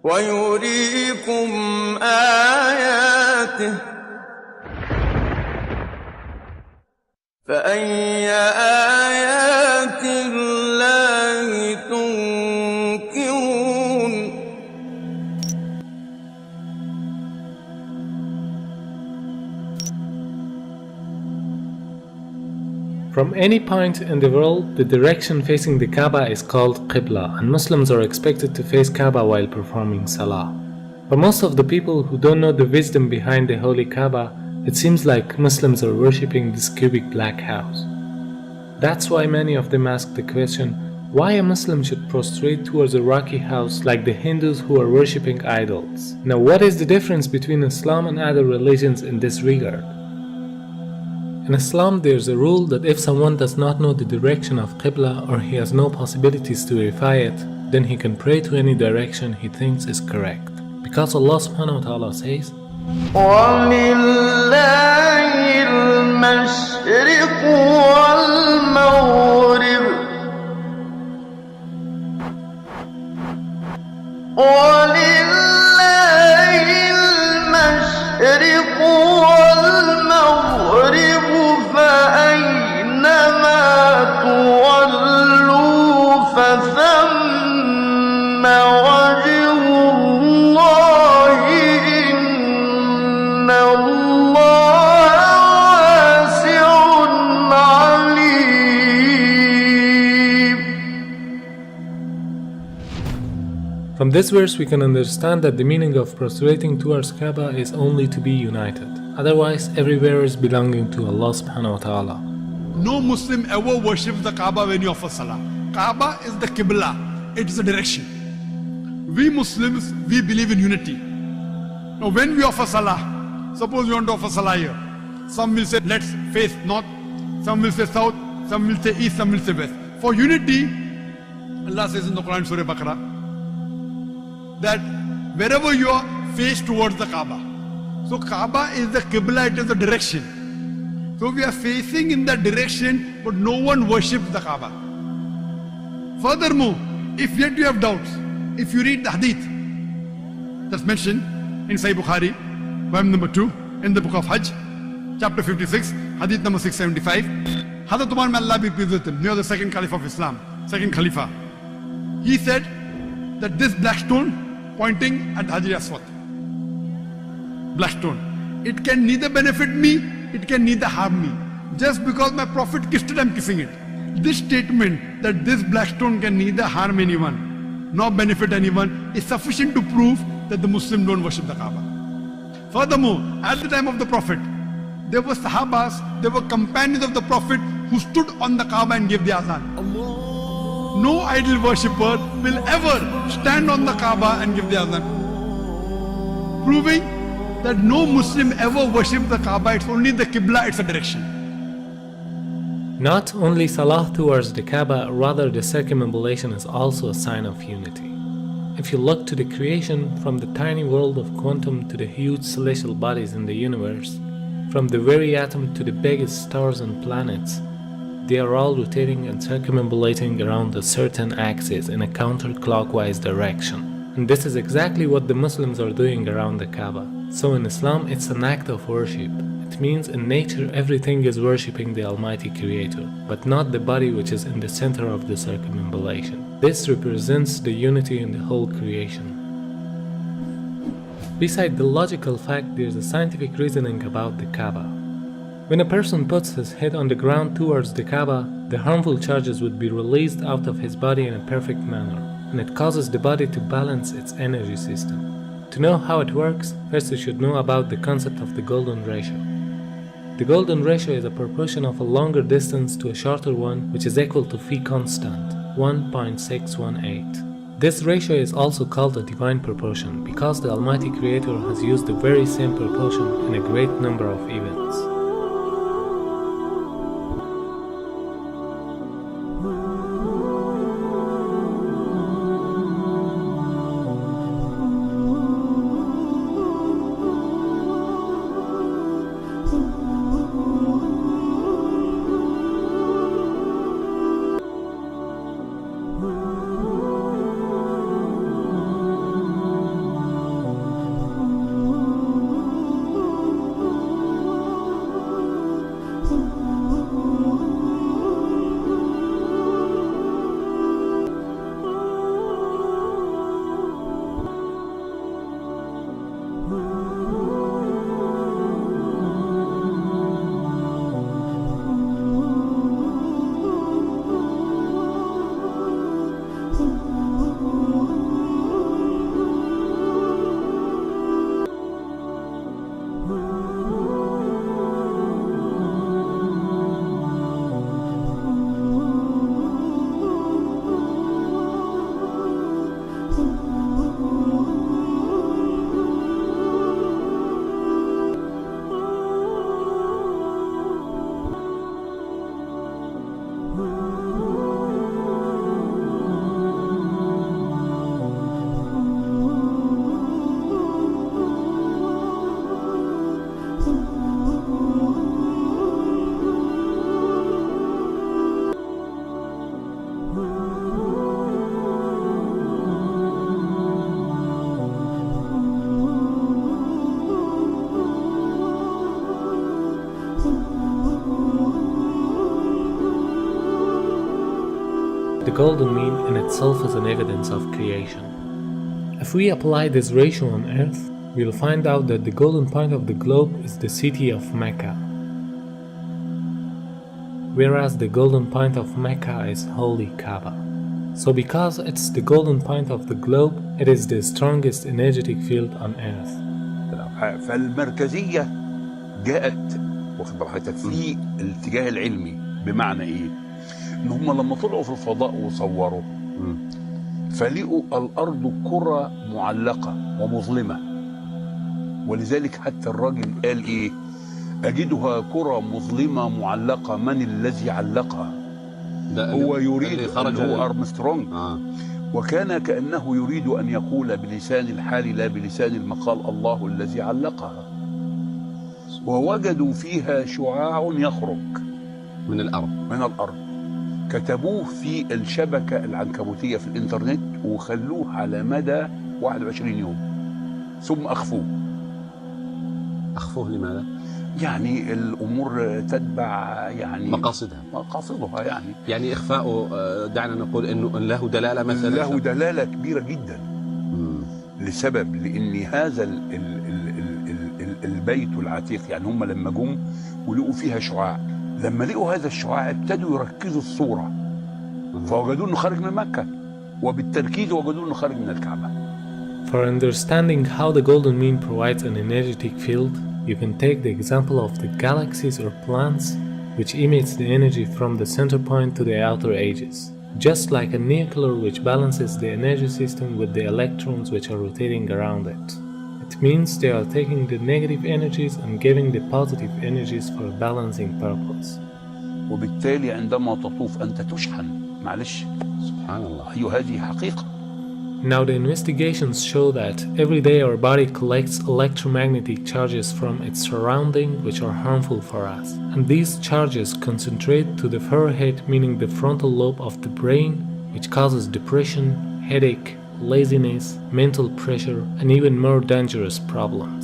ويريكم آياته فأي آيات الله تنكرون. From any point in the world, the direction facing the Kaaba is called Qibla, and Muslims are expected to face Kaaba while performing Salah. But most of the people who don't know the wisdom behind the holy Kaaba, it seems like Muslims are worshipping this cubic black house. That's why many of them ask the question, why a Muslim should prostrate towards a rocky house like the Hindus who are worshipping idols. Now, what is the difference between Islam and other religions in this regard? In Islam, there's a rule that if someone does not know the direction of Qibla or he has no possibilities to verify it, then he can pray to any direction he thinks is correct. Because Allah subhanahu wa ta'ala says, وَلِلَّهِ الْمَشْرِقُ وَالْمَغْرِبُ وَلِلَّهِ الْمَشْرِقُ وَالْمَغْرِبُ فَأَيْنَمَا تُوَلُّوا فَثَمَّ وَجْهُ اللَّهِ إِنَّ اللَّهَ وَاسِعٌ عَلِيمٌ. From this verse we can understand that the meaning of prostrating towards Kaaba is only to be united. Otherwise, everywhere is belonging to Allah subhanahu wa ta'ala. No Muslim ever worships the Kaaba when you offer Salah. Kaaba is the Qibla, it is the direction. We Muslims, we believe in unity. Now when we offer Salah, suppose you want to offer Salah here. Some will say, let's face north, some will say south, some will say east, some will say west. For unity, Allah says in the Quran, Surah Baqarah, that wherever you are, face towards the Kaaba. So Kaaba is the Qibla, it is the direction. So we are facing in that direction, but no one worships the Kaaba. Furthermore, if yet you have doubts, if you read the Hadith that's mentioned in Sahih Bukhari, volume number 2, in the book of Hajj, chapter 56, Hadith number 675, Hazrat Umar, may Allah be pleased with him, near the second Caliph of Islam, second Khalifa, he said that this black stone pointing at Hajar Aswad, black stone, it can neither benefit me, it can neither harm me. Just because my Prophet kissed it, I'm kissing it. This statement that this black stone can neither harm anyone nor benefit anyone is sufficient to prove that the Muslims don't worship the Kaaba. Furthermore, at the time of the Prophet, there were Sahabas, there were companions of the Prophet who stood on the Kaaba and gave the azan. No idol worshipper will ever stand on the Kaaba and give the azan, proving that no Muslim ever worships the Kaaba. It's only the Qibla, it's a direction. Not only Salah towards the Kaaba, rather the circumambulation is also a sign of unity. If you look to the creation, from the tiny world of quantum to the huge celestial bodies in the universe, from the very atom to the biggest stars and planets, they are all rotating and circumambulating around a certain axis in a counterclockwise direction. And this is exactly what the Muslims are doing around the Kaaba. So in Islam, it's an act of worship. It means in nature everything is worshipping the Almighty Creator, but not the body which is in the center of the circumambulation. This represents the unity in the whole creation. Beside the logical fact, there's a scientific reasoning about the Kaaba. When a person puts his head on the ground towards the Kaaba, the harmful charges would be released out of his body in a perfect manner, and it causes the body to balance its energy system. To know how it works, first you should know about the concept of the golden ratio. The golden ratio is a proportion of a longer distance to a shorter one, which is equal to phi constant, 1.618. This ratio is also called a divine proportion because the Almighty Creator has used the very same proportion in a great number of events. the golden mean in itself is an evidence of creation. If we apply this ratio on Earth, we'll find out that the golden point of the globe is the city of Mecca, whereas the golden point of Mecca is holy Kaaba. So because it's the golden point of the globe, it is the strongest energetic field on Earth. فالمركزية جاءت واخد بالك في الاتجاه العلمي، بمعنى ايه؟ ان هم لما طلعوا في الفضاء وصوروا فلقوا الارض كرة معلقة ومظلمة، ولذلك حتى الراجل قال ايه؟ اجدها كرة مظلمة معلقة، من الذي علقها؟ هو يريد هو أرمسترونج. وكان كأنه يريد أن يقول بلسان الحال لا بلسان المقال الله الذي علقها. ووجدوا فيها شعاع يخرج من الأرض كتبوه في الشبكة العنكبوتية في الإنترنت وخلوه على مدى 21 يوم ثم أخفوه لماذا؟ يعني الأمور تتبع يعني مقاصدها يعني إخفاؤه دعنا نقول إنه له دلالة مثلا، له دلالة كبيرة جدا. لسبب لأن هذا البيت العتيق، يعني هم لما جم ولقوا فيها شعاع، لما لقوا هذا الشعاع ابتدوا يركزوا الصورة فوجدوا إنه خارج من مكة، وبالتركيز وجدوا إنه خارج من الكعبة. For understanding how the golden mean provides an energetic field, you can take the example of the galaxies or planets, which emits the energy from the center point to the outer edges, just like a nuclear which balances the energy system with the electrons which are rotating around it. It means they are taking the negative energies and giving the positive energies for a balancing purpose. وبالتالي عندما تطوف أنت تشحن. معلش سبحان الله، أيوة هذه حقيقة. Now the investigations show that every day our body collects electromagnetic charges from its surrounding which are harmful for us. And these charges concentrate to the forehead, meaning the frontal lobe of the brain, which causes depression, headache, laziness, mental pressure, and even more dangerous problems.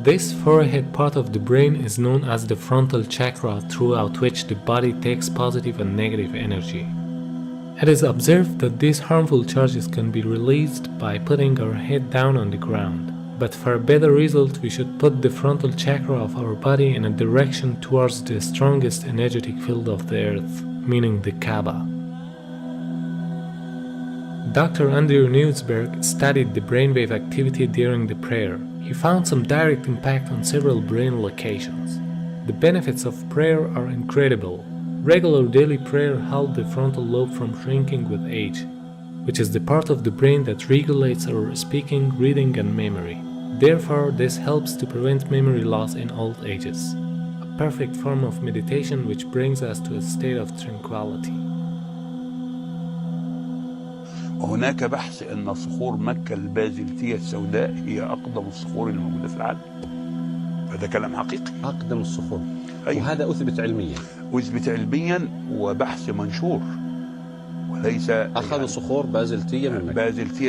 This forehead part of the brain is known as the frontal chakra, throughout which the body takes positive and negative energy. It is observed that these harmful charges can be released by putting our head down on the ground. But for a better result, we should put the frontal chakra of our body in a direction towards the strongest energetic field of the earth, meaning the Kaaba. Dr. Andrew Newsberg studied the brainwave activity during the prayer. He found some direct impact on several brain locations. The benefits of prayer are incredible. Regular daily prayer helps the frontal lobe from shrinking with age, which is the part of the brain that regulates our speaking, reading, and memory. Therefore, this helps to prevent memory loss in old ages, a perfect form of meditation which brings us to a state of tranquility. وهناك بحث أن صخور مكة البازلتية السوداء هي أقدم الصخور الموجودة في العالم. هذا كلام حقيقي. أقدم الصخور. أيوة. وهذا أثبت علميا. وبحث منشور، وليس أخذوا يعني صخور بازلتية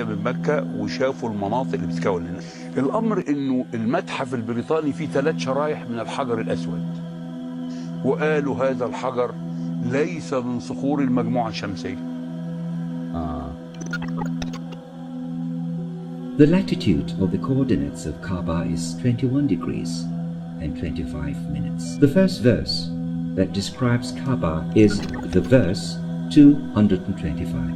من مكة وشافوا المناطق اللي بتتكون هنا. الأمر إنه المتحف البريطاني فيه 3 شرايح من الحجر الأسود، وقالوا هذا الحجر ليس من صخور المجموعة الشمسية. The latitude of the coordinates of Kaaba is 21 degrees and 25 minutes. The first verse that describes Kaaba is the verse 225.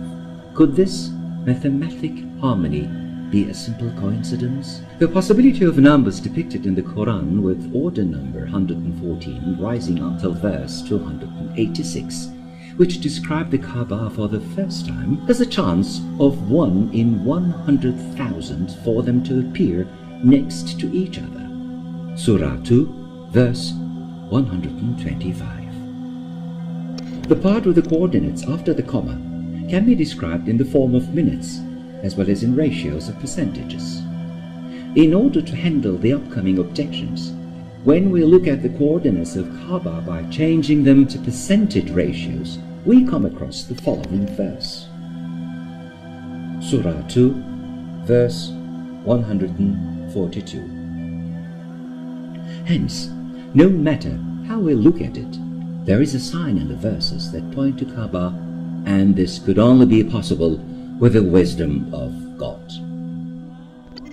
Could this mathematic harmony be a simple coincidence? The possibility of numbers depicted in the Quran with order number 114 rising until verse 286, which describe the Kaaba for the first time, has a chance of 1 in 100,000 for them to appear next to each other. Surah 2, verse 125. The part of the coordinates after the comma can be described in the form of minutes, as well as in ratios of percentages. In order to handle the upcoming objections, when we look at the coordinates of Kaaba by changing them to percentage ratios, we come across the following verse. Surah 2, verse 142. Hence, no matter how we look at it, there is a sign in the verses that point to Kaaba and this could only be possible with the wisdom of God.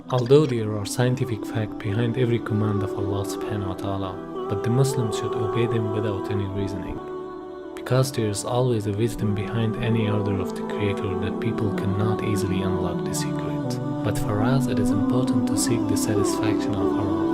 Although there are scientific facts behind every command of Allah subhanahu wa ta'ala, but the Muslims should obey them without any reasoning. Because there is always a wisdom behind any order of the Creator that people cannot easily unlock the secret. But for us it is important to seek the satisfaction of our